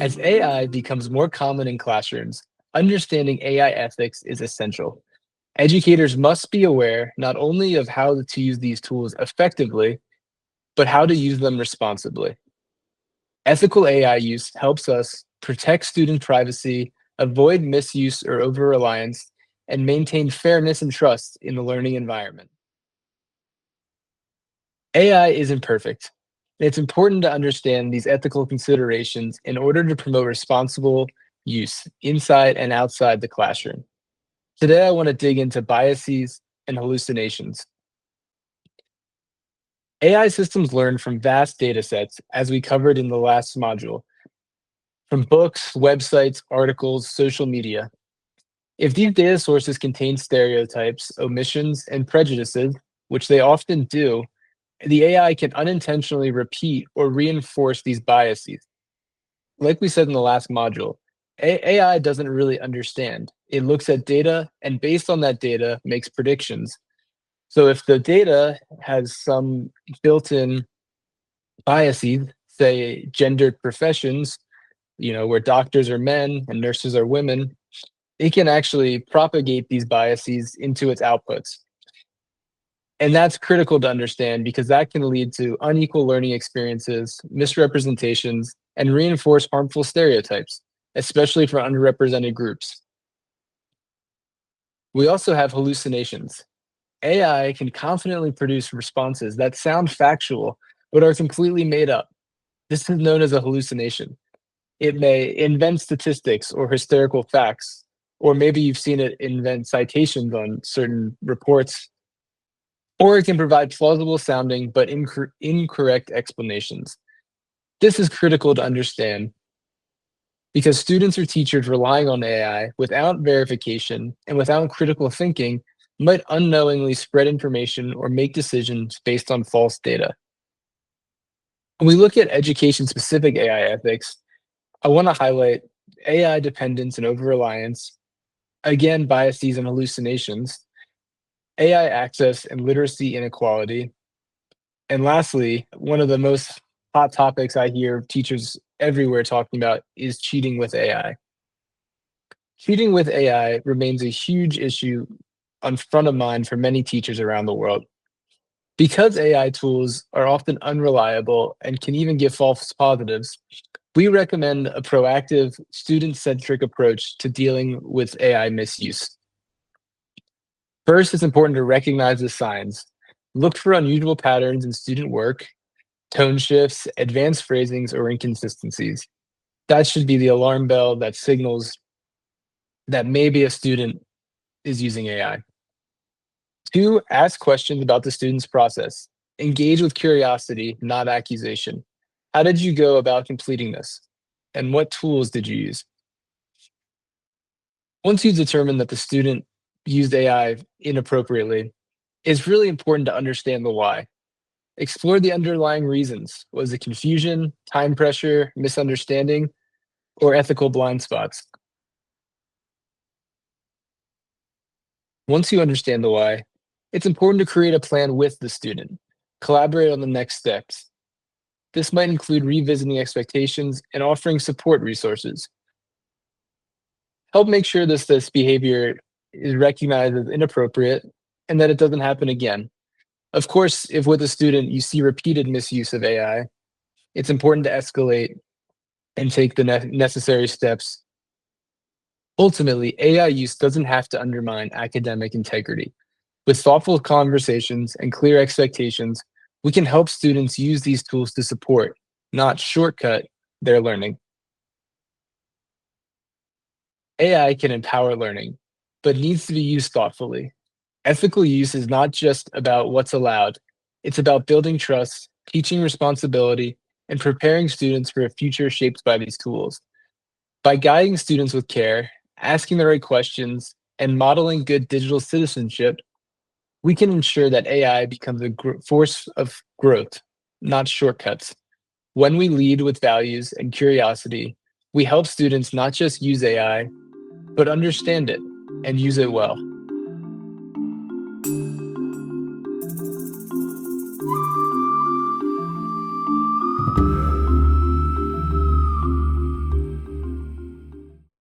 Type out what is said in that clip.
As AI becomes more common in classrooms, understanding AI ethics is essential. Educators must be aware not only of how to use these tools effectively, but how to use them responsibly. Ethical AI use helps us protect student privacy, avoid misuse or over reliance, and maintain fairness and trust in the learning environment. AI isn't perfect. It's important to understand these ethical considerations in order to promote responsible use inside and outside the classroom. Today, I want to dig into biases and hallucinations. AI systems learn from vast data sets, as we covered in the last module, from books, websites, articles, social media. If these data sources contain stereotypes, omissions, and prejudices, which they often do, the AI can unintentionally repeat or reinforce these biases. Like we said in the last module, AI doesn't really understand. It looks at data and based on that data makes predictions. So if the data has some built-in biases, say gendered professions, where doctors are men and nurses are women, it can actually propagate these biases into its outputs. And that's critical to understand because that can lead to unequal learning experiences, misrepresentations, and reinforce harmful stereotypes, especially for underrepresented groups. We also have hallucinations. AI can confidently produce responses that sound factual but are completely made up. This is known as a hallucination. It may invent statistics or historical facts, or maybe you've seen it invent citations on certain reports, or it can provide plausible sounding but incorrect explanations. This is critical to understand because students or teachers relying on AI without verification and without critical thinking might unknowingly spread information or make decisions based on false data. When we look at education-specific AI ethics, I want to highlight AI dependence and over-reliance, again, biases and hallucinations, AI access and literacy inequality, and lastly, one of the most hot topics I hear teachers everywhere talking about is cheating with AI. Cheating with AI remains a huge issue on front of mind for many teachers around the world. Because AI tools are often unreliable and can even give false positives, we recommend a proactive, student-centric approach to dealing with AI misuse. First, it's important to recognize the signs. Look for unusual patterns in student work, tone shifts, advanced phrasings, or inconsistencies. That should be the alarm bell that signals that maybe a student is using AI. Two, ask questions about the student's process. Engage with curiosity, not accusation. How did you go about completing this? And what tools did you use? Once you determine that the student used AI inappropriately, it's really important to understand the why. Explore the underlying reasons. Was it confusion, time pressure, misunderstanding, or ethical blind spots? Once you understand the why, it's important to create a plan with the student. Collaborate on the next steps. This might include revisiting expectations and offering support resources. Help make sure this behavior is recognized as inappropriate and that it doesn't happen again. Of course, if with a student you see repeated misuse of AI, it's important to escalate and take the necessary steps. Ultimately, AI use doesn't have to undermine academic integrity. With thoughtful conversations and clear expectations, we can help students use these tools to support, not shortcut, their learning. AI can empower learning, but needs to be used thoughtfully. Ethical use is not just about what's allowed, it's about building trust, teaching responsibility, and preparing students for a future shaped by these tools. By guiding students with care, asking the right questions, and modeling good digital citizenship, we can ensure that AI becomes a force of growth, not shortcuts. When we lead with values and curiosity, we help students not just use AI, but understand it and use it well.